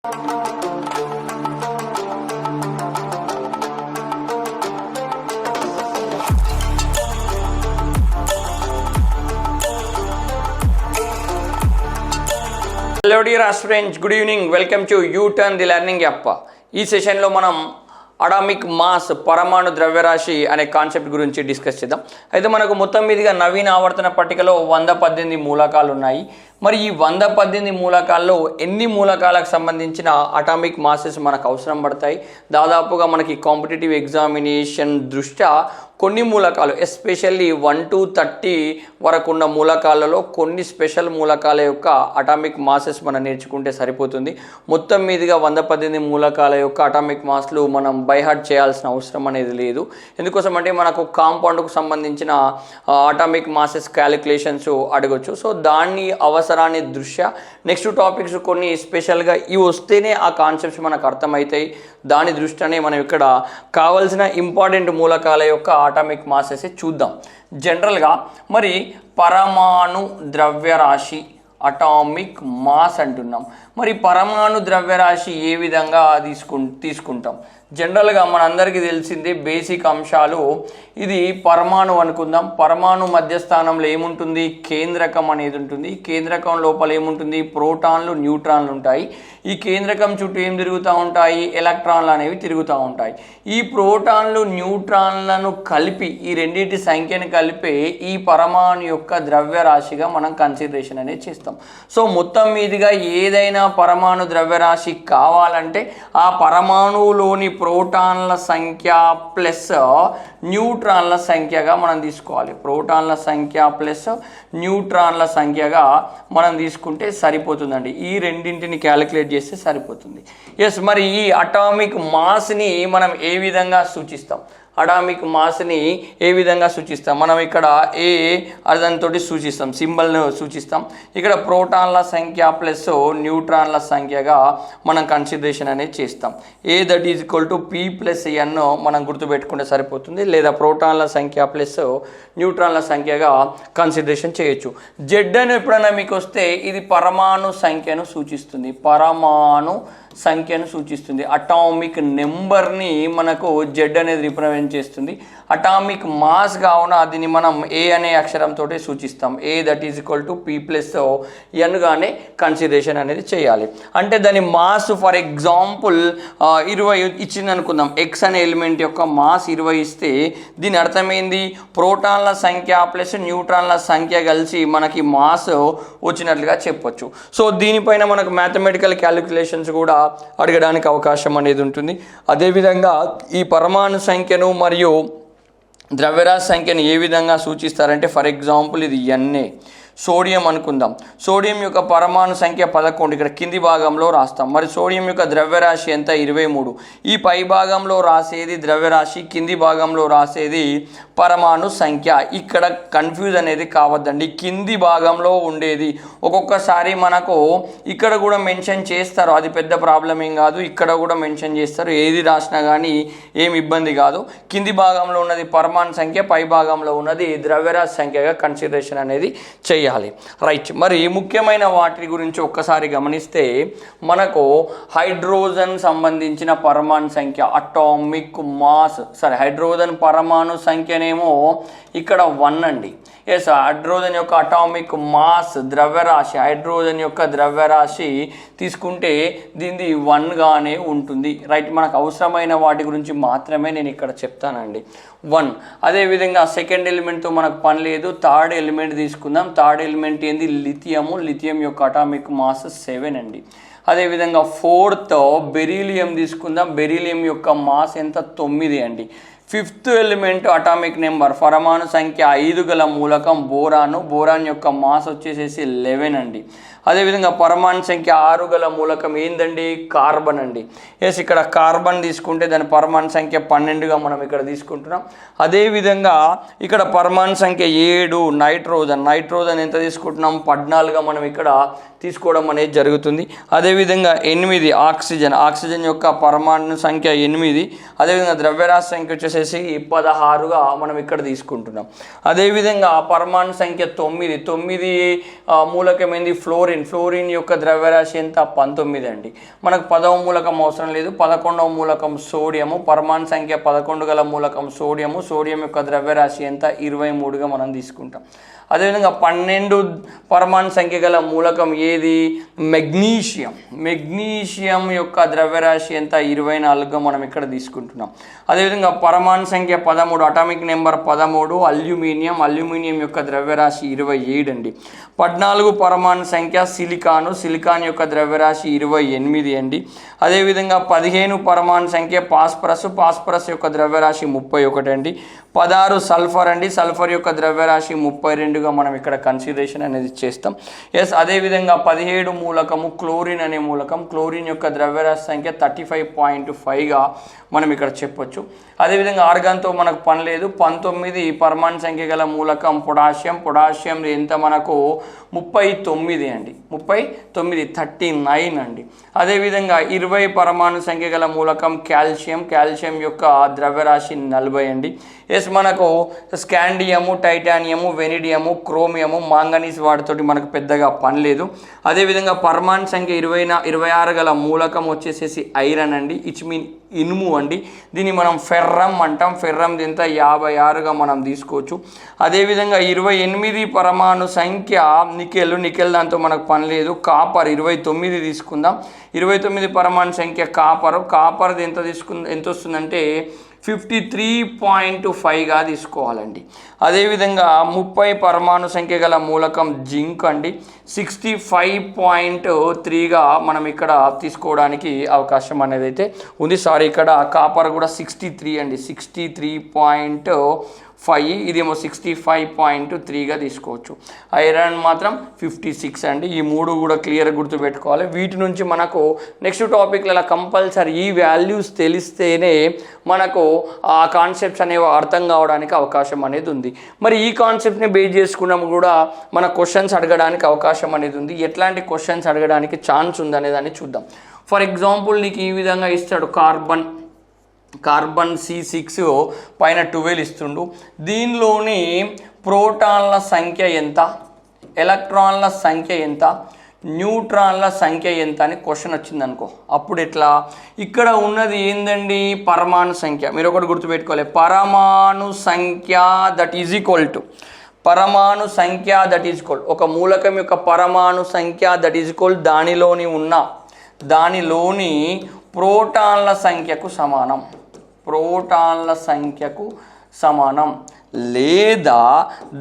Hello dear aspirants, good evening. Welcome to U-Turn the Learning App. ఈ సెషన్లో మనం atomic mass పరమాణు ద్రవ్యరాశి అనే కాన్సెప్ట్ గురించి డిస్కస్ చేద్దాం. అయితే మనకు మొత్తం మీదుగా నవీన ఆవర్తన పట్టికలో 118 మూలకాలు ఉన్నాయి. మరి ఈ 118 మూలకాల్లో ఎన్ని మూలకాలకు సంబంధించిన అటామిక్ మాసెస్ మనకు అవసరం పడతాయి? దాదాపుగా మనకి కాంపిటేటివ్ ఎగ్జామినేషన్ దృష్ట్యా కొన్ని మూలకాలు ఎస్పెషల్లీ 1 to 30 వరకు ఉన్న మూలకాలలో కొన్ని స్పెషల్ మూలకాల యొక్క అటామిక్ మాసెస్ మనం నేర్చుకుంటే సరిపోతుంది. మొత్తం మీదుగా 118 మూలకాల యొక్క అటామిక్ మాస్లు మనం బైహార్ట్ చేయాల్సిన అవసరం అనేది లేదు. ఎందుకోసం అంటే మనకు కాంపౌండ్కు సంబంధించిన అటామిక్ మాసెస్ క్యాలిక్యులేషన్స్ అడగొచ్చు. సో దాన్ని అవసరాన్ని దృష్ట్యా నెక్స్ట్ టాపిక్స్ కొన్ని స్పెషల్గా ఇవి వస్తేనే ఆ కాన్సెప్ట్స్ మనకు అర్థమవుతాయి. దాని దృష్ట్యానే మనం ఇక్కడ కావాల్సిన ఇంపార్టెంట్ మూలకాల యొక్క అటామిక్ మాసెస్ చూద్దాం. జనరల్గా మరి పరమాణు ద్రవ్యరాశి అటామిక్ మాస్ అంటున్నాం. మరి పరమాణు ద్రవ్యరాశి ఏ విధంగా తీసుకుంటాం? జనరల్గా మనందరికీ తెలిసిందే బేసిక్ అంశాలు. ఇది పరమాణు అనుకుందాం. పరమాణు మధ్యస్థానంలో ఏముంటుంది? కేంద్రకం అనేది ఉంటుంది. కేంద్రకం లోపల ఏముంటుంది? ప్రోటాన్లు, న్యూట్రాన్లు ఉంటాయి. ఈ కేంద్రకం చుట్టూ ఏం తిరుగుతూ ఉంటాయి? ఎలక్ట్రాన్లు అనేవి తిరుగుతూ ఉంటాయి. ఈ ప్రోటాన్లు, న్యూట్రాన్లను కలిపి ఈ రెండింటి సంఖ్యను కలిపి ఈ పరమాణు యొక్క ద్రవ్యరాశిగా మనం కన్సిడరేషన్ అనేది చేస్తాం. సో మొత్తం మీదుగా ఏదైనా పరమాణు ద్రవ్యరాశి కావాలంటే ఆ పరమాణువులోని ప్రోటాన్ల సంఖ్య ప్లస్ న్యూట్రాన్ల సంఖ్యగా మనం తీసుకోవాలి. ప్రోటాన్ల సంఖ్య ప్లస్ న్యూట్రాన్ల సంఖ్యగా మనం తీసుకుంటే సరిపోతుందండి. ఈ రెండింటిని క్యాలిక్యులేట్ చేస్తే సరిపోతుంది. ఎస్, మరి ఈ అటామిక్ మాస్ని మనం ఏ విధంగా సూచిస్తాం? అటామిక్ మాస్ని ఏ విధంగా సూచిస్తాం? మనం ఇక్కడ ఏ దానితో సూచిస్తాం, సింబల్ను సూచిస్తాం. ఇక్కడ ప్రోటాన్ల సంఖ్య ప్లస్ న్యూట్రాన్ల సంఖ్యగా మనం కన్సిడరేషన్ అనేది చేస్తాం. A that is equal to P plus N మనం గుర్తుపెట్టుకుంటే సరిపోతుంది. లేదా ప్రోటాన్ల సంఖ్య ప్లస్ న్యూట్రాన్ల సంఖ్యగా కన్సిడరేషన్ చేయొచ్చు. జెడ్ అని ఎప్పుడైనా మీకు వస్తే ఇది పరమాణు సంఖ్యను సూచిస్తుంది. పరమాణు సంఖ్యను సూచిస్తుంది. అటామిక్ నెంబర్ని మనకు జెడ్ అనేది రిప్రజెంట్ చేస్తుంది. అటామిక్ మాస్ కావున దీన్ని మనం ఏ అనే అక్షరంతో సూచిస్తాం. A that is equal to P plus ఎన్గానే కన్సిడరేషన్ అనేది చేయాలి. అంటే దాని మాస్ ఫర్ ఎగ్జాంపుల్ 20 ఇచ్చింది అనుకుందాం. ఎక్స్ అనే ఎలిమెంట్ యొక్క మాస్ 20 ఇస్తే దీని అర్థమైంది ప్రోటాన్ల సంఖ్య ప్లస్ న్యూట్రాన్ల సంఖ్య కలిసి మనకి మాస్ వచ్చినట్లుగా చెప్పొచ్చు. సో దీనిపైన మనకు మ్యాథమెటికల్ క్యాలిక్యులేషన్స్ కూడా అడగడానికి అవకాశం అనేది ఉంటుంది. అదేవిధంగా ఈ పరమాణు సంఖ్యను మరియు ద్రవ్యరాశి సంఖ్యను ఏ విధంగా సూచిస్తారంటే ఫర్ ఎగ్జాంపుల్ ఇది ఎన్ఏ సోడియం అనుకుందాం. సోడియం యొక్క పరమాణు సంఖ్య 11 ఇక్కడ కింది భాగంలో రాస్తాం. మరి సోడియం యొక్క ద్రవ్యరాశి ఎంత? 23. ఈ పై భాగంలో రాసేది ద్రవ్యరాశి, కింది భాగంలో రాసేది పరమాణు సంఖ్య. ఇక్కడ కన్ఫ్యూజ్ అనేది కావద్దండి. కింది భాగంలో ఉండేది ఒక్కొక్కసారి మనకు ఇక్కడ కూడా మెన్షన్ చేస్తారు. అది పెద్ద ప్రాబ్లం ఏం కాదు. ఇక్కడ కూడా మెన్షన్ చేస్తారు. ఏది రాసినా కానీ ఏం ఇబ్బంది కాదు. కింది భాగంలో ఉన్నది పరమాణు సంఖ్య, పై భాగంలో ఉన్నది ద్రవ్యరాశి సంఖ్యగా కన్సిడరేషన్ అనేది చేయాలి. రైట్. మరి ముఖ్యమైన వాటి గురించి ఒక్కసారి గమనిస్తే మనకు హైడ్రోజన్ సంబంధించిన పరమాణు సంఖ్య అటామిక్ మాస్, హైడ్రోజన్ పరమాణు సంఖ్యనేమో ఇక్కడ 1 అండి. ఎస్, హైడ్రోజన్ యొక్క అటామిక్ మాస్ ద్రవ్యరాశి, హైడ్రోజన్ యొక్క ద్రవ్యరాశి తీసుకుంటే దీనిది 1గానే ఉంటుంది. రైట్. మనకు అవసరమైన వాటి గురించి మాత్రమే నేను ఇక్కడ చెప్తానండి. 1. అదేవిధంగా సెకండ్ ఎలిమెంట్తో మనకు పని లేదు. థర్డ్ ఎలిమెంట్ తీసుకుందాం. థర్డ్ ఎలిమెంట్ ఏంది? లిథియము. లిథియం యొక్క అటామిక్ మాస్ 7 అండి. అదేవిధంగా ఫోర్త్ బెరీలియం తీసుకుందాం. బెరీలియం యొక్క మాస్ ఎంత? 9 అండి. ఫిఫ్త్ ఎలిమెంట్ అటామిక్ నెంబర్ పరమాణు సంఖ్య 5 గల మూలకం బోరాను. బోరాన్ యొక్క మాస్ వచ్చేసేసి 11 అండి. అదేవిధంగా పరమాణు సంఖ్య 6 గల మూలకం ఏందండి? కార్బన్ అండి. ఎస్, ఇక్కడ కార్బన్ తీసుకుంటే దాని పరమాణు సంఖ్య 12గా మనం ఇక్కడ తీసుకుంటున్నాం. అదేవిధంగా ఇక్కడ పరమాణు సంఖ్య 7 నైట్రోజన్. నైట్రోజన్ ఎంత తీసుకుంటున్నాం? 14గా మనం ఇక్కడ తీసుకోవడం అనేది జరుగుతుంది. అదేవిధంగా 8 ఆక్సిజన్. ఆక్సిజన్ యొక్క పరమాణు సంఖ్య 8. అదేవిధంగా ద్రవ్యరాశి సంఖ్య వచ్చేసేసి 16గా మనం ఇక్కడ తీసుకుంటున్నాం. అదేవిధంగా పరమాణు సంఖ్య 9 మూలకమైంది ఫ్లోరిన్. ఫ్లోరిన్ యొక్క ద్రవ్యరాశి ఎంత 19 అండి. మనకు 10వ మూలకం అవసరం లేదు. 11వ మూలకం సోడియము, పరమాణు సంఖ్య 11 గల మూలకం సోడియం యొక్క ద్రవ్యరాశి ఎంత 23గా మనం తీసుకుంటాం. అదేవిధంగా 12 పరమాణు సంఖ్య గల మూలకం ఏది? మెగ్నీషియం యొక్క ద్రవ్యరాశి ఎంత 24గా మనం ఇక్కడ తీసుకుంటున్నాం. అదేవిధంగా పరమాణు సంఖ్య 13, అటామిక్ నెంబర్ 13 అల్యూమినియం యొక్క ద్రవ్యరాశి 27 అండి. 14 పరమాణు సంఖ్య సిలికాన్ యొక్క ద్రవ్యరాశి 28 అండి. అదేవిధంగా 15 పరమాణు సంఖ్య పాస్పరస్ యొక్క ద్రవ్యరాశి 31 అండి. 16 సల్ఫర్ యొక్క ద్రవ్యరాశి 32గా మనం ఇక్కడ కన్సిడరేషన్ అనేది చేస్తాం. అదేవిధంగా 17 మూలకము క్లోరిన్ అనే మూలకం, క్లోరిన్ యొక్క ద్రవ్యరాశి సంఖ్య 35.5గా మనం ఇక్కడ చెప్పొచ్చు. అదేవిధంగా ఆర్గాన్తో మనకు పని లేదు. 19 పరమాణు సంఖ్య గల మూలకం పొటాషియం ఎంత మనకు 39 అండి. 39 అండి. అదేవిధంగా 20 పరమాణు సంఖ్య గల మూలకం కాల్షియం యొక్క ద్రవ్యరాశి 40 అండి. మనకు స్కాండియము, టైటానియము, వెనిడియము, క్రోమియము, మాంగనీస్ వాటితోటి మనకు పెద్దగా పని లేదు. అదేవిధంగా పరమాణు సంఖ్య 26 గల మూలకం వచ్చేసేసి ఐరన్ అండి, ఇనుము అండి. దీన్ని మనం ఫెర్రం అంటాం. ఫెర్రం ఎంత 56గా మనం తీసుకోవచ్చు. అదేవిధంగా 28 పరమాణు సంఖ్య నికెల్ దాంతో మనకు పని లేదు. కాపర్ 29 తీసుకుందాం. 29 పరమాణు సంఖ్య కాపర్ది ఎంత వస్తుందంటే 53.5గా తీసుకోవాలండి. అదేవిధంగా 30 పరమాణు సంఖ్య గల మూలకం జింక్ అండి, 65.3గా మనం ఇక్కడ తీసుకోవడానికి అవకాశం అనేది అయితే ఉంది. ఇక్కడ కాపర్ కూడా 63 అండి, 63.5, ఇదేమో 65.3గా తీసుకోవచ్చు. ఐరన్ మాత్రం 56 అండి. ఈ మూడు కూడా క్లియర్గా గుర్తుపెట్టుకోవాలి. వీటి నుంచి మనకు నెక్స్ట్ టాపిక్లలో కంపల్సరీ ఈ వాల్యూస్ తెలిస్తేనే మనకు ఆ కాన్సెప్ట్స్ అనేవి అర్థం కావడానికి అవకాశం అనేది ఉంది. మరి ఈ కాన్సెప్ట్ని బేస్ చేసుకున్నాము కూడా మన క్వశ్చన్స్ అడగడానికి అవకాశం అనేది ఉంది. ఎట్లాంటి క్వశ్చన్స్ అడగడానికి ఛాన్స్ ఉంది దాన్ని చూద్దాం. ఫర్ ఎగ్జాంపుల్ నీకు ఈ విధంగా ఇస్తాడు, కార్బన్ C6 పైన 12 ఇస్తుండు. దీనిలోని ప్రోటాన్ల సంఖ్య ఎంత, ఎలక్ట్రాన్ల సంఖ్య ఎంత, న్యూట్రాన్ల సంఖ్య ఎంత అని క్వశ్చన్ వచ్చింది అనుకో. అప్పుడు ఎట్లా? ఇక్కడ ఉన్నది ఏందండి? పరమాణు సంఖ్య. మీరు ఒకటి గుర్తుపెట్టుకోవాలి, పరమాణు సంఖ్య దట్ ఈజ్ ఈక్వల్ టు ఒక మూలకం యొక్క పరమాణు సంఖ్య దట్ ఈజ్ ఈక్వల్ దానిలోని ప్రోటాన్ల సంఖ్యకు సమానం లేదా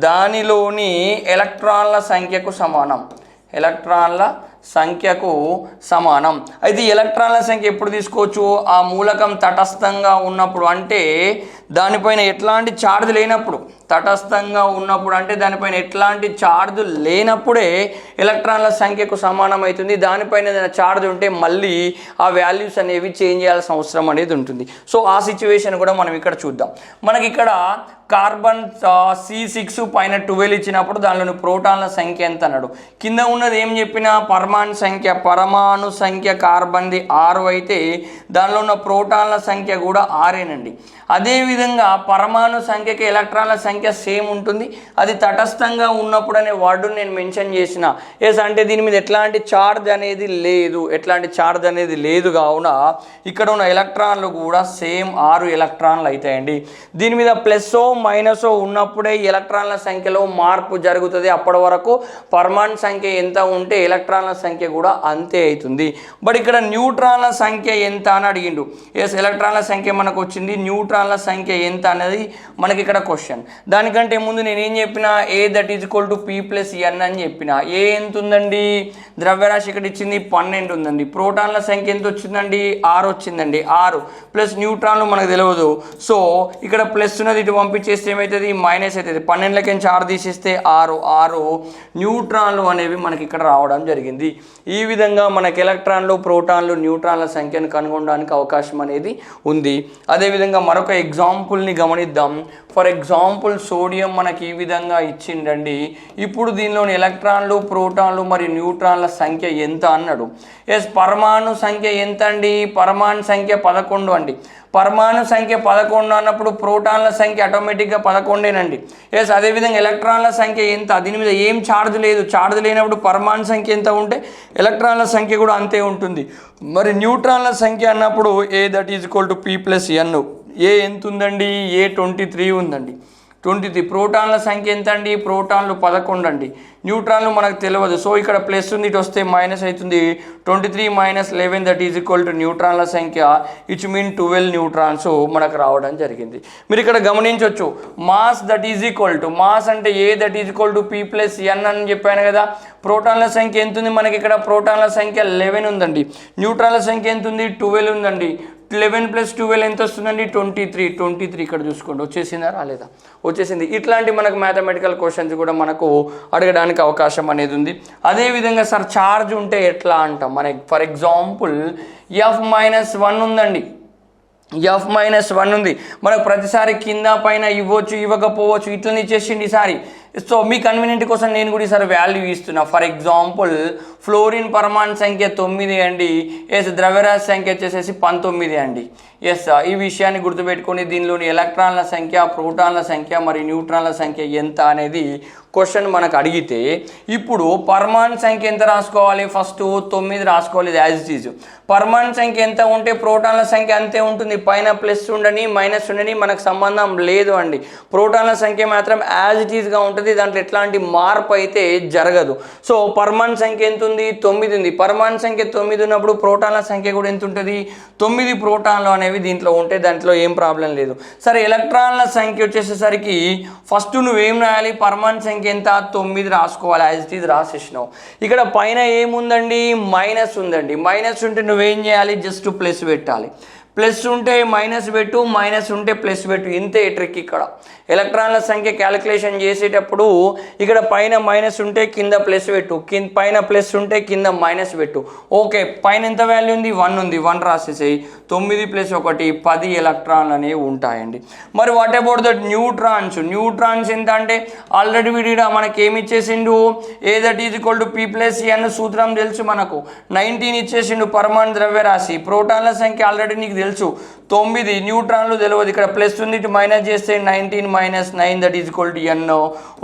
దానిలోని ఎలక్ట్రాన్ల సంఖ్యకు సమానం. అయితే ఎలక్ట్రాన్ల సంఖ్య ఎప్పుడు తీసుకోవచ్చు? ఆ మూలకం తటస్థంగా ఉన్నప్పుడు, అంటే దానిపైన ఎట్లాంటి ఛార్జ్ లేనప్పుడు. తటస్థంగా ఉన్నప్పుడు అంటే దానిపైన ఎట్లాంటి ఛార్జ్ లేనప్పుడే ఎలక్ట్రాన్ల సంఖ్యకు సమానం అవుతుంది. దానిపైన ఏదైనా ఛార్జ్ ఉంటే మళ్ళీ ఆ వాల్యూస్ అనేవి చేంజ్ చేయాల్సిన అవసరం అనేది ఉంటుంది. సో ఆ సిచ్యువేషన్ కూడా మనం ఇక్కడ చూద్దాం. మనకి ఇక్కడ కార్బన్ C6 పైన 12 ఇచ్చినప్పుడు దానిలోని ప్రోటాన్ల సంఖ్య ఎంత అన్నాడు. కింద ఉన్నది ఏం చెప్పినా పరమాణు సంఖ్య కార్బన్ది 6 అయితే దానిలో ఉన్న ప్రోటాన్ల సంఖ్య కూడా 6ఏనండి. అదేవిధంగా పరమాణు సంఖ్యకి ఎలక్ట్రాన్ల సంఖ్య సేమ్ ఉంటుంది. అది తటస్థంగా ఉన్నప్పుడు అనే వర్డ్ని నేను మెన్షన్ చేసిన. అంటే దీని మీద ఎట్లాంటి ఛార్జ్ అనేది లేదు. కావున ఇక్కడ ఉన్న ఎలక్ట్రాన్లు కూడా సేమ్ 6 ఎలక్ట్రాన్లు అవుతాయండి. దీని మీద ప్లస్ఓ మైనసో ఉన్నప్పుడే ఎలక్ట్రాన్ల సంఖ్యలో మార్పు జరుగుతుంది. అప్పటి వరకు పరమాణు సంఖ్య ఎంత ఉంటే ఎలక్ట్రాన్ల సంఖ్య కూడా అంతే అవుతుంది. బట్ ఇక్కడ న్యూట్రాన్ల సంఖ్య ఎంత అని అడిగిండు. ఎలక్ట్రాన్ల సంఖ్య మనకు వచ్చింది, న్యూట్రాన్ల సంఖ్య ఎంత అనేది మనకి ఇక్కడ క్వశ్చన్. దానికంటే ముందు నేనేం చెప్పిన, A that is equal to P+N అని చెప్పిన. ఏ ఎంత ఉందండి? ద్రవ్యరాశి ఇక్కడ ఇచ్చింది 12 ఉందండి. ప్రోటాన్ల సంఖ్య ఎంత వచ్చిందండి? 6 వచ్చిందండి. 6 ప్లస్ న్యూట్రాన్లు మనకు తెలియదు. సో ఇక్కడ ప్లస్ ఉన్నది ఇటు పంపించేస్తే ఏమవుతుంది? మైనస్ అవుతుంది. 12లకి 6 తీసేస్తే 6 న్యూట్రాన్లు అనేవి మనకి ఇక్కడ రావడం జరిగింది. ఈ విధంగా మనకి ఎలక్ట్రాన్లు, ప్రోటాన్లు, న్యూట్రాన్ల సంఖ్యను కనుగొనడానికి అవకాశం అనేది ఉంది. అదేవిధంగా మరొక ఎగ్జాంపుల్ ఎగ్జాంపుల్ని గమనిద్దాం. ఫర్ ఎగ్జాంపుల్ సోడియం మనకి ఈ విధంగా ఇచ్చిండండి. ఇప్పుడు దీనిలోని ఎలక్ట్రాన్లు, ప్రోటాన్లు మరియు న్యూట్రాన్ల సంఖ్య ఎంత అన్నాడు. ఎస్, పరమాణు సంఖ్య ఎంత అండి? పరమాణు సంఖ్య 11 అండి. పరమాణు సంఖ్య 11 అన్నప్పుడు ప్రోటాన్ల సంఖ్య ఆటోమేటిక్గా 11ఏనండి. ఎస్, అదేవిధంగా ఎలక్ట్రాన్ల సంఖ్య ఎంత? దీని మీద ఏం ఛార్జ్ లేదు. ఛార్జ్ లేనప్పుడు పరమాణు సంఖ్య ఎంత ఉంటే ఎలక్ట్రాన్ల సంఖ్య కూడా అంతే ఉంటుంది. మరి న్యూట్రాన్ల సంఖ్య అన్నప్పుడు A that is equal to P+N. A ఎంత ఉందండి? ఏ 23 ఉందండి. 23. ప్రోటాన్ల సంఖ్య ఎంత అండి? ప్రోటాన్లు 11 అండి. న్యూట్రాన్లు మనకు తెలియదు. సో ఇక్కడ ప్లస్ ఉంది, ఇటు వస్తే మైనస్ అవుతుంది. 23 - 11 దట్ ఈజ్ ఈక్వల్ టు న్యూట్రాన్ల సంఖ్య, ఇచ్ మీన్ 12 న్యూట్రాన్స్ మనకు రావడం జరిగింది. మీరు ఇక్కడ గమనించవచ్చు, mass that is equal to, mass అంటే A that is equal to P+N అని చెప్పాను కదా. ప్రోటాన్ల సంఖ్య ఎంత ఉంది మనకి? ఇక్కడ ప్రోటాన్ల సంఖ్య 11 ఉందండి. న్యూట్రాన్ల సంఖ్య ఎంత ఉంది? 12 ఉందండి. 11 + 12 ఎంత వస్తుందండి? 23. 23 ఇక్కడ చూసుకోండి, వచ్చేసిందా రాలేదా? వచ్చేసింది. ఇట్లాంటి మనకు మ్యాథమెటికల్ క్వశ్చన్స్ కూడా మనకు అడగడానికి అవకాశం అనేది ఉంది. అదేవిధంగా సార్ ఛార్జ్ ఉంటే ఎట్లా అంటాం? మనకి ఫర్ ఎగ్జాంపుల్ F-1 ఉందండి. F-1 ఉంది. మనకు ప్రతిసారి కింద పైన ఇవ్వచ్చు, ఇవ్వకపోవచ్చు, ఇట్లని ఇచ్చేసిండి ఈసారి. సో మీ కన్వీనియంట్ కోసం నేను కూడా ఈసారి వాల్యూ ఇస్తున్నా. ఫర్ ఎగ్జాంపుల్ ఫ్లోరిన్ పరమాణు సంఖ్య 9 అండి. ఎస్, ద్రవ్యరాశి సంఖ్య వచ్చేసేసి 19 అండి. ఎస్, ఈ విషయాన్ని గుర్తుపెట్టుకొని దీనిలోని ఎలక్ట్రాన్ల సంఖ్య, ప్రోటాన్ల సంఖ్య మరియు న్యూట్రాన్ల సంఖ్య ఎంత అనేది క్వశ్చన్ మనకు అడిగితే, ఇప్పుడు పరమాణు సంఖ్య ఎంత రాసుకోవాలి? ఫస్ట్ 9 రాసుకోవాలి, యాజ్ ఇట్ ఈజ్. పరమాణు సంఖ్య ఎంత ఉంటే ప్రోటాన్ల సంఖ్య అంతే ఉంటుంది. పైన ప్లస్ ఉండని మైనస్ ఉండని మనకు సంబంధం లేదు అండి. ప్రోటాన్ల సంఖ్య మాత్రం యాజ్ ఇట్ ఈజ్గా ఉంటుంది. దాంట్లో ఎట్లాంటి మార్పు అయితే జరగదు. సో పరమాణు సంఖ్య ఎంత ఉంది? 9 ఉంది. పరమాణు సంఖ్య 9 ఉన్నప్పుడు ప్రోటాన్ల సంఖ్య కూడా ఎంత ఉంటుంది? 9 ప్రోటాన్లు అనేవి దీంట్లో ఉంటే దాంట్లో ఏం ప్రాబ్లం లేదు. సరే, ఎలక్ట్రాన్ల సంఖ్య వచ్చేసేసరికి ఫస్ట్ నువ్వేం రాయాలి? పరమాణు సంఖ్య ఎంత? 9 రాసుకోవాలి, యాజ్ ఇట్ ఈజ్ రాసేసినావు. ఇక్కడ పైన ఏముందండి? మైనస్ ఉందండి. మైనస్ ఉంటే నువ్వేం చేయాలి? జస్ట్ ప్లస్ పెట్టాలి. ప్లస్ ఉంటే మైనస్ పెట్టు, మైనస్ ఉంటే ప్లస్ పెట్టు. ఇంతే ట్రిక్. ఇక్కడ ఎలక్ట్రాన్ల సంఖ్య క్యాలిక్యులేషన్ చేసేటప్పుడు ఇక్కడ పైన మైనస్ ఉంటే కింద ప్లస్ పెట్టు, పైన ప్లస్ ఉంటే కింద మైనస్ పెట్టు. ఓకే, పైన ఎంత వాల్యూ ఉంది? 1 ఉంది. 1 రాసేసేయి. 9 + 1 10 ఎలక్ట్రాన్లు అనేవి ఉంటాయండి. మరి what about that neutrons? Neutrons ఎంత అంటే ఆల్రెడీ వీడియో మనకి ఏమి ఇచ్చేసిండు? A that is equal to P+N సూత్రం తెలుసు మనకు. 19 ఇచ్చేసిండు పరమాణు ద్రవ్యరాశి. ప్రోటాన్ల సంఖ్య ఆల్రెడీ నీకు తెలుసు 9, న్యూట్రాన్లు తెలియదు. ఇక్కడ ప్లస్ ఉంది, ఇటు మైనస్ చేస్తే 19 - 9 that is equal to N.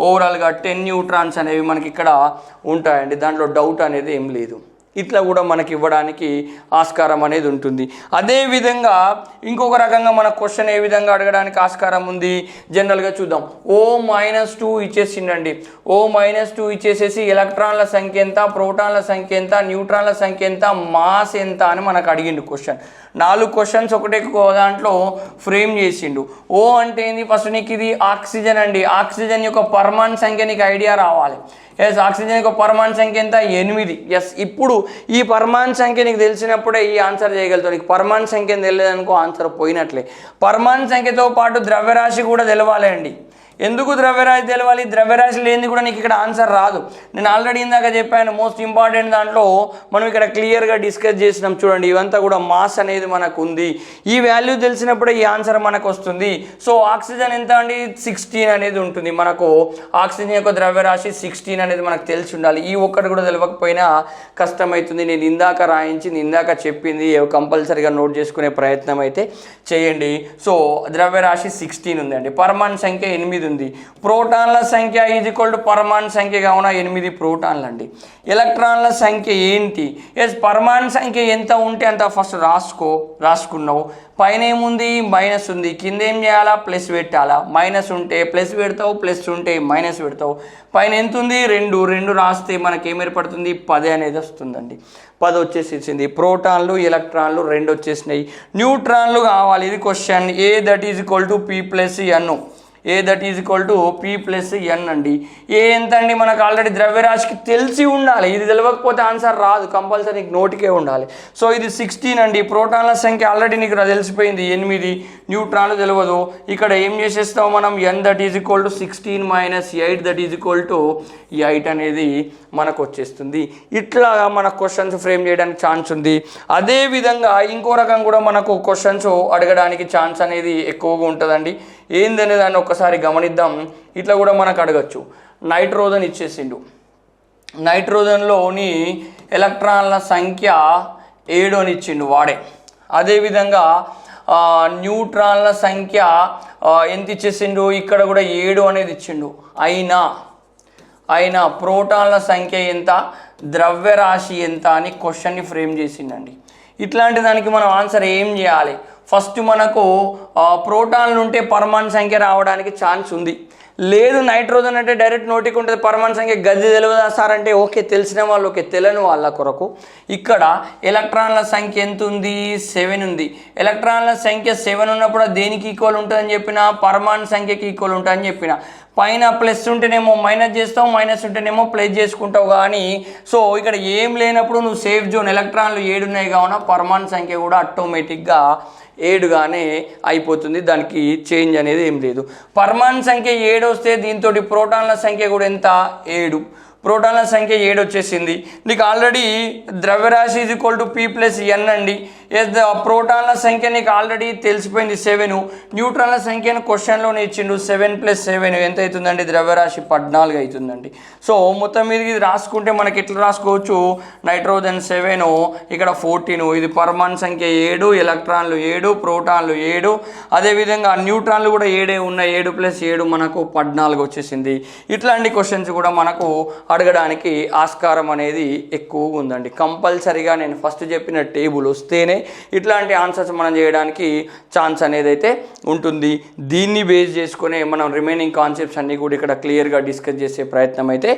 ఓవరాల్గా 10 న్యూట్రాన్స్ అనేవి మనకి ఇక్కడ ఉంటాయండి. దాంట్లో డౌట్ అనేది ఏం లేదు. ఇట్లా కూడా మనకి ఇవ్వడానికి ఆస్కారం అనేది ఉంటుంది. అదేవిధంగా ఇంకొక రకంగా మన క్వశ్చన్ ఏ విధంగా అడగడానికి ఆస్కారం ఉంది జనరల్గా చూద్దాం. O-2 ఇచ్చేసిండండి. O-2 ఇచ్చేసేసి ఎలక్ట్రాన్ల సంఖ్య ఎంత, ప్రోటాన్ల సంఖ్య ఎంత, న్యూట్రాన్ల సంఖ్య ఎంత, మాస్ ఎంత అని మనకు అడిగిండు క్వశ్చన్. 4 క్వశ్చన్స్ ఒకటే దాంట్లో ఫ్రేమ్ చేసిండు. ఓ అంటే ఏంది? ఫస్ట్ నీకు ఇది ఆక్సిజన్ అండి. ఆక్సిజన్ యొక్క పరమాణు సంఖ్య నీకు ఐడియా రావాలి. ఎస్, ఆక్సిజన్ యొక్క పరమాణు సంఖ్య ఎంత? 8. ఎస్, ఇప్పుడు ఈ పరమాణు సంఖ్య నీకు తెలిసినప్పుడే ఈ ఆన్సర్ చేయగలుగుతావు. నీకు పరమాణు సంఖ్య తెలియదనుకో ఆన్సర్ పోయినట్లే. పరమాణు సంఖ్యతో పాటు ద్రవ్యరాశి కూడా తెలవాలి అండి. ఎందుకు ద్రవ్యరాశి తెలవాలి? ద్రవ్యరాశి లేనిది కూడా నీకు ఇక్కడ ఆన్సర్ రాదు. నేను ఆల్రెడీ ఇందాక చెప్పాను, మోస్ట్ ఇంపార్టెంట్ దాంట్లో మనం ఇక్కడ క్లియర్గా డిస్కస్ చేసినాం. చూడండి, ఇవంతా కూడా మాస్ అనేది మనకు ఉంది. ఈ వాల్యూ తెలిసినప్పుడే ఈ ఆన్సర్ మనకు వస్తుంది. సో ఆక్సిజన్ ఎంత అండి? 16 అనేది ఉంటుంది మనకు. ఆక్సిజన్ యొక్క ద్రవ్యరాశి 16 అనేది మనకు తెలిసి ఉండాలి. ఈ ఒక్కటి కూడా తెలియకపోయినా కష్టమవుతుంది. నేను ఇందాక రాయించింది, ఇందాక చెప్పింది కంపల్సరీగా నోట్ చేసుకునే ప్రయత్నం అయితే చేయండి. సో ద్రవ్యరాశి 16 ఉందండి. పరమాణు సంఖ్య 8 ఉంది. ప్రోటాన్ల సంఖ్య ఈజ్ ఈక్వల్ టు పరమాణు సంఖ్య కావున 8 ప్రోటాన్లు అండి. ఎలక్ట్రాన్ల సంఖ్య ఏంటి? ఎస్, పరమాణు సంఖ్య ఎంత ఉంటే అంత ఫస్ట్ రాసుకున్నావు. పైన ఏముంది? మైనస్ ఉంది. కింద ఏం చేయాలా? ప్లస్ పెట్టాలా. మైనస్ ఉంటే ప్లస్ పెడతావు, ప్లస్ ఉంటే మైనస్ పెడతావు. పైన ఎంత ఉంది? 2 రాస్తే మనకి ఏం ఏర్పడుతుంది? 10 అనేది వస్తుందండి. 10 వచ్చేసింది. ప్రోటాన్లు, ఎలక్ట్రాన్లు 2 వచ్చేసినాయి. న్యూట్రాన్లు కావాలి. ఇది question. A that is equal to P+N. A that is equal to P plus N అండి. ఏ ఎంత అండి మనకు ఆల్రెడీ ద్రవ్యరాశికి తెలిసి ఉండాలి, ఇది తెలియకపోతే ఆన్సర్ రాదు, కంపల్సరీ నీకు నోటికే ఉండాలి. సో ఇది 16 అండి. ప్రోటాన్ల సంఖ్య ఆల్రెడీ నీకు తెలిసిపోయింది 8, న్యూట్రాన్లు తెలియదు. ఇక్కడ ఏం చేసేస్తాం మనం, N that is equal to 16 minus 8 that is equal to 8 అనేది మనకు వచ్చేస్తుంది. ఇట్లాగా మన క్వశ్చన్స్ ఫ్రేమ్ చేయడానికి ఛాన్స్ ఉంది. అదేవిధంగా ఇంకో రకం కూడా మనకు క్వశ్చన్స్ అడగడానికి ఛాన్స్ అనేది ఎక్కువగా ఉంటుందండి. ఏందనే దాన్ని ఒక్కసారి గమనిద్దాం. ఇట్లా కూడా మనకు అడగచ్చు. నైట్రోజన్ ఇచ్చేసిండు, నైట్రోజన్లోని ఎలక్ట్రాన్ల సంఖ్య 7 అని ఇచ్చిండు వాడే. అదేవిధంగా న్యూట్రాన్ల సంఖ్య ఎంత ఇచ్చేసిండు, ఇక్కడ కూడా 7 అనేది ఇచ్చిండు. అయినా ప్రోటాన్ల సంఖ్య ఎంత, ద్రవ్యరాశి ఎంత అని క్వశ్చన్ని ఫ్రేమ్ చేసిండండి. ఇట్లాంటి దానికి మనం ఆన్సర్ ఏం చేయాలి, ఫస్ట్ మనకు ప్రోటాన్లు ఉంటే పరమాణు సంఖ్య రావడానికి ఛాన్స్ ఉంది. లేదు నైట్రోజన్ అంటే డైరెక్ట్ నోటికి ఉంటుంది, పరమాణు సంఖ్య గది తెలియదా సార్ అంటే ఓకే, తెలిసిన వాళ్ళు ఓకే, తెలియని వాళ్ళ కొరకు ఇక్కడ ఎలక్ట్రాన్ల సంఖ్య ఎంత ఉంది, 7 ఉంది. ఎలక్ట్రాన్ల సంఖ్య 7 ఉన్నప్పుడు దేనికి ఈక్వల్ ఉంటుందని చెప్పిన, పరమాణు సంఖ్యకి ఈక్వల్ ఉంటుందని చెప్పిన. పైన ప్లస్ ఉంటేనేమో మైనస్ చేస్తావు, మైనస్ ఉంటేనేమో ప్లస్ చేసుకుంటావు. కానీ సో ఇక్కడ ఏం లేనప్పుడు నువ్వు సేఫ్ జోన్, ఎలక్ట్రాన్లు 7 ఉన్నాయి కావున పరమాణు సంఖ్య కూడా ఆటోమేటిక్గా 7గానే అయిపోతుంది, దానికి చేంజ్ అనేది ఏం లేదు. పరమాణు సంఖ్య 7 వస్తే దీంతో ప్రోటాన్ల సంఖ్య కూడా ఎంత, 7. ప్రోటాన్ల సంఖ్య 7 వచ్చేసింది. నీకు ఆల్రెడీ ద్రవ్యరాశి is equal to P plus N అండి. ప్రోటాన్ల సంఖ్య నీకు ఆల్రెడీ తెలిసిపోయింది 7. న్యూట్రాన్ల సంఖ్యను క్వశ్చన్లోనే ఇచ్చిండు. 7 + 7 ఎంత అవుతుందండి, ద్రవ్యరాశి 14 అవుతుందండి. సో మొత్తం మీద ఇది రాసుకుంటే మనకి ఎట్లా రాసుకోవచ్చు, నైట్రోజన్ 7, ఇక్కడ 14, ఇది పరమాణు సంఖ్య 7, ఎలక్ట్రాన్లు 7, ప్రోటాన్లు 7, అదేవిధంగా న్యూట్రాన్లు కూడా 7 ఉన్నాయి. 7 + 7 మనకు 14 వచ్చేసింది. ఇట్లాంటి క్వశ్చన్స్ కూడా మనకు అడగడానికి ఆస్కారం అనేది ఎక్కువగా ఉందండి. కంపల్సరీగా నేను ఫస్ట్ చెప్పిన టేబుల్ వస్తేనే ఇట్లాంటి ఆన్సర్స్ మనం చేయడానికి ఛాన్స్ అనేది అయితే ఉంటుంది. దీన్ని బేస్ చేసుకునే మనం రిమైనింగ్ కాన్సెప్ట్స్ అన్నీ కూడా ఇక్కడ క్లియర్గా డిస్కస్ చేసే ప్రయత్నం అయితే